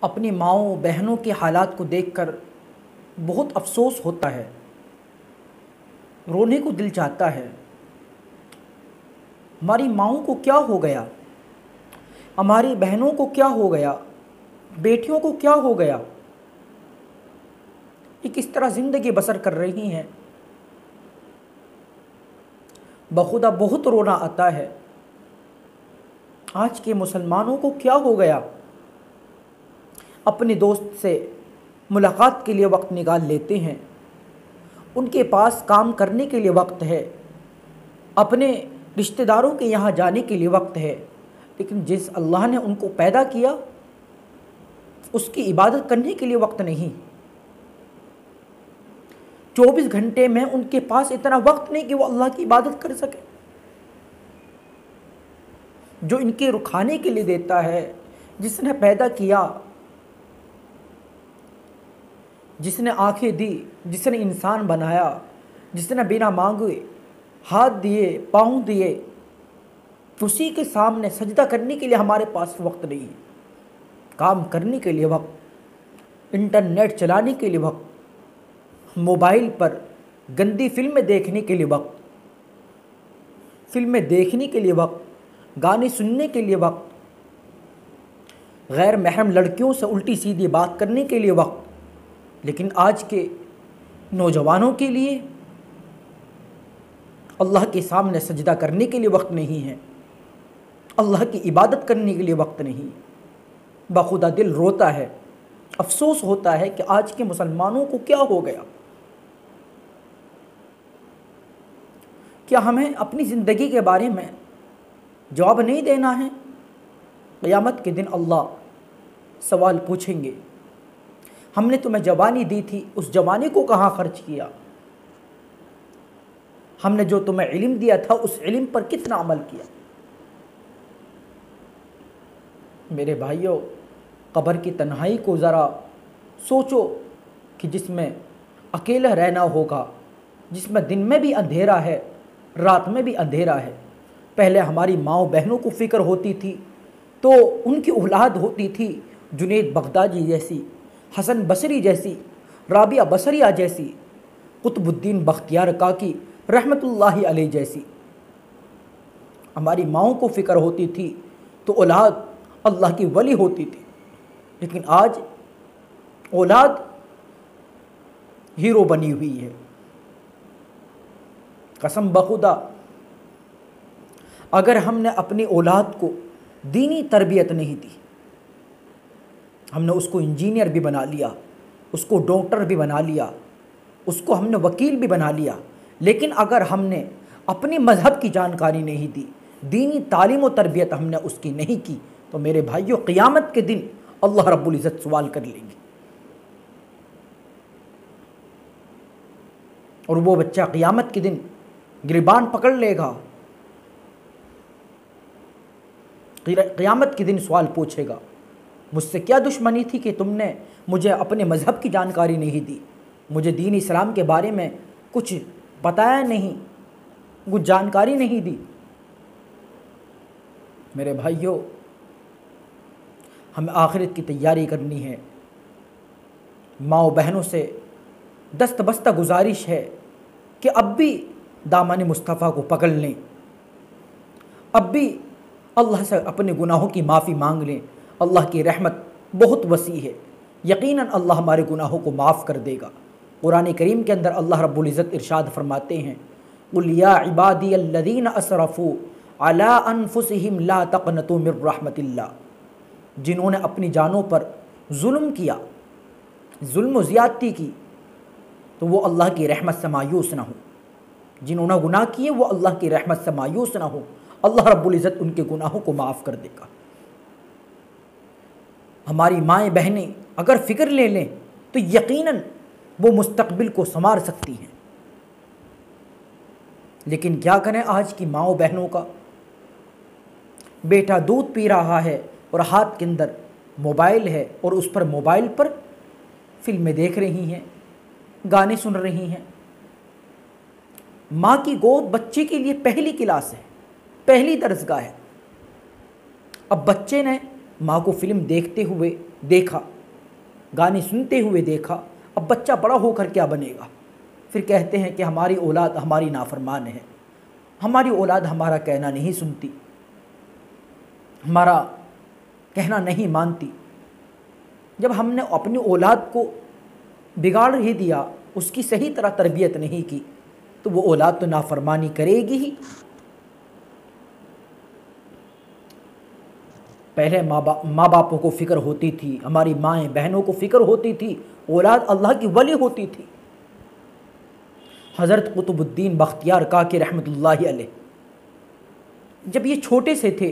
अपनी माँओं बहनों के हालात को देखकर बहुत अफसोस होता है, रोने को दिल चाहता है। हमारी माँओं को क्या हो गया, हमारी बहनों को क्या हो गया, बेटियों को क्या हो गया, ये किस तरह ज़िंदगी बसर कर रही हैं। बखुदा बहुत रोना आता है। आज के मुसलमानों को क्या हो गया, अपने दोस्त से मुलाकात के लिए वक्त निकाल लेते हैं, उनके पास काम करने के लिए वक्त है, अपने रिश्तेदारों के यहाँ जाने के लिए वक्त है, लेकिन जिस अल्लाह ने उनको पैदा किया उसकी इबादत करने के लिए वक्त नहीं। 24 घंटे में उनके पास इतना वक्त नहीं कि वो अल्लाह की इबादत कर सके। जो इनके रुखाने के लिए देता है, जिसने पैदा किया, जिसने आंखें दी, जिसने इंसान बनाया, जिसने बिना मांगे हाथ दिए, पाँव दिए, उसी के सामने सजदा करने के लिए हमारे पास वक्त नहीं है। काम करने के लिए वक्त, इंटरनेट चलाने के लिए वक्त, मोबाइल पर गंदी फिल्में देखने के लिए वक्त, फिल्में देखने के लिए वक्त, गाने सुनने के लिए वक्त, गैर महरम लड़कियों से उल्टी सीधी बात करने के लिए वक्त। लेकिन आज के नौजवानों के लिए अल्लाह के सामने सजदा करने के लिए वक्त नहीं है, अल्लाह की इबादत करने के लिए वक्त नहीं। बखुदा दिल रोता है, अफसोस होता है कि आज के मुसलमानों को क्या हो गया। क्या हमें अपनी ज़िंदगी के बारे में जवाब नहीं देना है? क़यामत के दिन अल्लाह सवाल पूछेंगे, हमने तुम्हें जवानी दी थी, उस जवानी को कहाँ खर्च किया? हमने जो तुम्हें इल्म दिया था, उस इल्म पर कितना अमल किया? मेरे भाइयों, कब्र की तन्हाई को ज़रा सोचो कि जिसमें अकेला रहना होगा, जिसमें दिन में भी अंधेरा है, रात में भी अंधेरा है। पहले हमारी माँओं बहनों को फ़िक्र होती थी तो उनकी औलाद होती थी जुनैद बगदादी जैसी, हसन बसरी जैसी, राबिया बसरिया जैसी, कुतुबुद्दीन बख्तियार काकी रहमतुल्लाहि अलैह जैसी। हमारी माँओं को फ़िक्र होती थी तो औलाद अल्लाह की वली होती थी। लेकिन आज औलाद हीरो बनी हुई है। कसम बखुदा, अगर हमने अपनी औलाद को दीनी तरबियत नहीं दी, हमने उसको इंजीनियर भी बना लिया, उसको डॉक्टर भी बना लिया, उसको हमने वकील भी बना लिया, लेकिन अगर हमने अपनी मज़हब की जानकारी नहीं दी, दीनी तालीम और तरबियत हमने उसकी नहीं की, तो मेरे भाइयों, क़यामत के दिन अल्लाह रब्बुल इज़्ज़त सवाल कर लेंगे। और वो बच्चा क़यामत के दिन गिरबान पकड़ लेगा, क़यामत के दिन सवाल पूछेगा, मुझसे क्या दुश्मनी थी कि तुमने मुझे अपने मज़हब की जानकारी नहीं दी, मुझे दीन इस्लाम के बारे में कुछ बताया नहीं, कुछ जानकारी नहीं दी। मेरे भाइयों, हमें आखिरत की तैयारी करनी है। माँ बहनों से दस्तबस्ता गुजारिश है कि अब भी दामन मुस्तफ़ा को पकड़ लें, अब भी अल्लाह से अपने गुनाहों की माफ़ी मांग लें। अल्लाह की रहमत बहुत वसी है, यकीनन अल्लाह हमारे गुनाहों को माफ़ कर देगा। कुरान करीम के अंदर अल्लाह रब्बुल इज़्ज़त इरशाद फरमाते हैं, कुल या इबादी अल्लज़ीना असरफ़ू अला अनफुसिहिम ला तक़नतू मिर रहमतिल्लाह। जिन्होंने अपनी जानों पर जुल्म किया, जुल्म व ज़ियादती की, तो वो अल्लाह की रहमत से मायूस ना हो। जिन्होंने गुनाह किए वो अल्लाह की रहमत से मायूस ना हो, अल्लाह रब्बुल इज़्ज़त उनके गुनाहों को माफ़ कर देगा। हमारी माएँ बहनें अगर फ़िक्र ले लें तो यकीनन वो मुस्तक़बिल को संवार सकती हैं। लेकिन क्या करें, आज की माँओं बहनों का, बेटा दूध पी रहा है और हाथ के अंदर मोबाइल है और उस पर मोबाइल पर फिल्में देख रही हैं, गाने सुन रही हैं। माँ की गोद बच्चे के लिए पहली क्लास है, पहली दरसगाह है। अब बच्चे ने माँ को फिल्म देखते हुए देखा, गाने सुनते हुए देखा, अब बच्चा बड़ा होकर क्या बनेगा। फिर कहते हैं कि हमारी औलाद हमारी नाफरमान है, हमारी औलाद हमारा कहना नहीं सुनती, हमारा कहना नहीं मानती। जब हमने अपनी औलाद को बिगाड़ ही दिया, उसकी सही तरह तरबियत नहीं की, तो वो औलाद तो नाफरमानी करेगी ही। पहले माँ बापों को फ़िक्र होती थी, हमारी माएँ बहनों को फ़िक्र होती थी, औलाद अल्लाह की वली होती थी। हज़रत कुतुबुद्दीन बख्तियार काकी रहमतुल्लाहि अलैह जब ये छोटे से थे,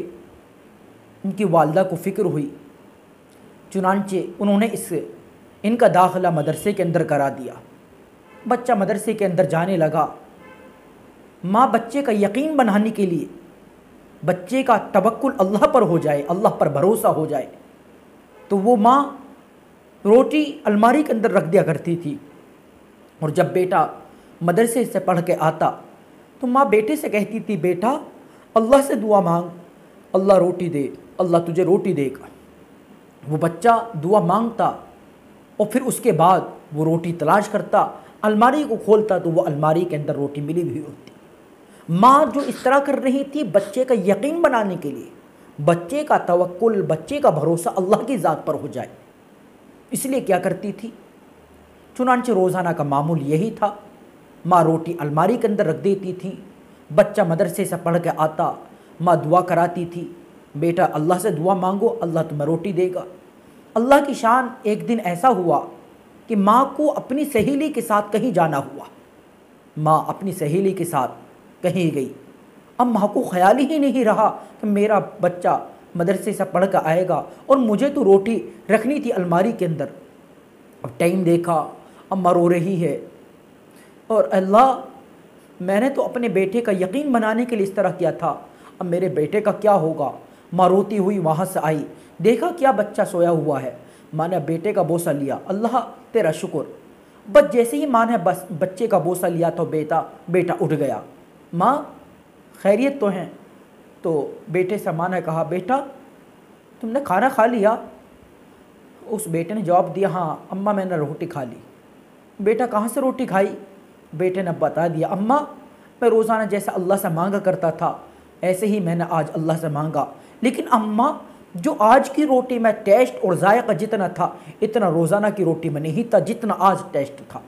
उनकी वालिदा को फ़िक्र हुई, चुनांचे उन्होंने इनका दाखिला मदरसे के अंदर करा दिया। बच्चा मदरसे के अंदर जाने लगा। माँ बच्चे का यकीन बनाने के लिए, बच्चे का तवक्कुल अल्लाह पर हो जाए, अल्लाह पर भरोसा हो जाए, तो वो माँ रोटी अलमारी के अंदर रख दिया करती थी। और जब बेटा मदरसे से पढ़ के आता तो माँ बेटे से कहती थी, बेटा अल्लाह से दुआ मांग, अल्लाह रोटी दे, अल्लाह तुझे रोटी देगा। वो बच्चा दुआ मांगता और फिर उसके बाद वो रोटी तलाश करता, अलमारी को खोलता तो वो अलमारी के अंदर रोटी मिली हुई होती। माँ जो इस तरह कर रही थी बच्चे का यकीन बनाने के लिए, बच्चे का तवक्कुल, बच्चे का भरोसा अल्लाह की ज़ात पर हो जाए, इसलिए क्या करती थी, चुनांचे रोज़ाना का मामूल यही था। माँ रोटी अलमारी के अंदर रख देती थी। बच्चा मदरसे से पढ़ के आता, माँ दुआ कराती थी, बेटा अल्लाह से दुआ मांगो, अल्लाह तुम्हें रोटी देगा। अल्लाह की शान, एक दिन ऐसा हुआ कि माँ को अपनी सहेली के साथ कहीं जाना हुआ। माँ अपनी सहेली के साथ कहीं गई। अब माँ को ख्याल ही नहीं रहा कि मेरा बच्चा मदरसे से पढ़ कर आएगा और मुझे तो रोटी रखनी थी अलमारी के अंदर। अब टाइम देखा, अब माँ रो रही है, और अल्लाह मैंने तो अपने बेटे का यकीन बनाने के लिए इस तरह किया था, अब मेरे बेटे का क्या होगा। माँ रोती हुई वहाँ से आई, देखा क्या बच्चा सोया हुआ है। माँ ने बेटे का बोसा लिया, अल्लाह तेरा शुक्र। बस जैसे ही माँ ने बस बच्चे का बोसा लिया तो बेटा उठ गया। माँ खैरियत तो हैं। तो बेटे से माँ ने कहा, बेटा तुमने खाना खा लिया। उस बेटे ने जवाब दिया, हाँ अम्मा मैंने रोटी खा ली। बेटा कहाँ से रोटी खाई। बेटे ने बता दिया, अम्मा मैं रोज़ाना जैसे अल्लाह से मांगा करता था ऐसे ही मैंने आज अल्लाह से मांगा, लेकिन अम्मा जो आज की रोटी में टेस्ट और जायका जितना था इतना रोज़ाना की रोटी में नहीं था जितना आज टेस्ट था।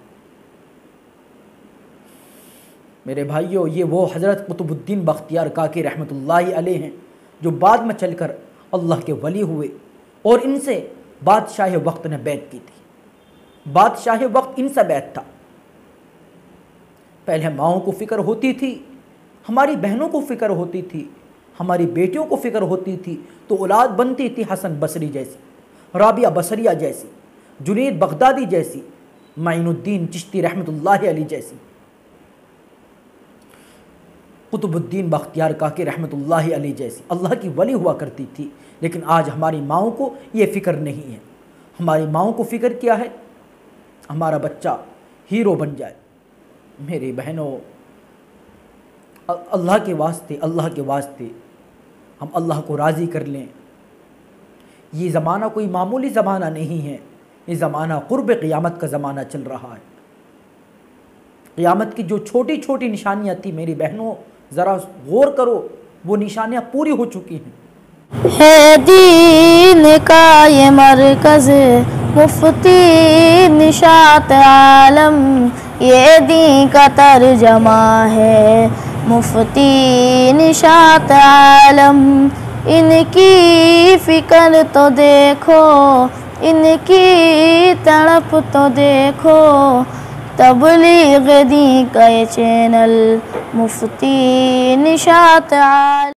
मेरे भाइयों, ये वो हज़रत कुतुबुद्दीन बख्तियार काकी रहमतुल्लाहि अलैह हैं जो बाद में चलकर अल्लाह के वली हुए, और इनसे बादशाह वक्त ने बैत की थी। बादशाह वक्त इनसे बैत था। पहले माओं को फ़िक्र होती थी, हमारी बहनों को फ़िक्र होती थी, हमारी बेटियों को फ़िक्र होती थी, तो औलाद बनती थी हसन बसरी जैसी, राबिया बसरिया जैसी, जुनैद बगदादी जैसी, माइनुद्दीन चिश्ती रहमतुल्लाहि अलैह जैसी, कुतुबुद्दीन बख्तियार काकी रहमतुल्लाहि अलैह जैसी अल्लाह की वली हुआ करती थी। लेकिन आज हमारी माओं को ये फ़िक्र नहीं है। हमारी माओं को फ़िक्र क्या है, हमारा बच्चा हीरो बन जाए। मेरी बहनों, अल्लाह के वास्ते हम अल्लाह को राज़ी कर लें। ये ज़माना कोई मामूली ज़माना नहीं है, ये ज़माना क़ुर्ब क़ियामत का ज़माना चल रहा है। क़ियामत की जो छोटी छोटी निशानियाँ थी मेरी बहनों, ज़रा गौर करो, वो निशानियाँ पूरी हो चुकी हैं। है दीन का ये मरकज़ मुफ्ती निशात आलम, ये दीन का तर्जमा है मुफ्ती निशात आलम। इनकी फ़िक्र तो देखो, इनकी तड़प तो देखो, तबलीग दीन का ये चैनल मुफ्ती निशात आलम।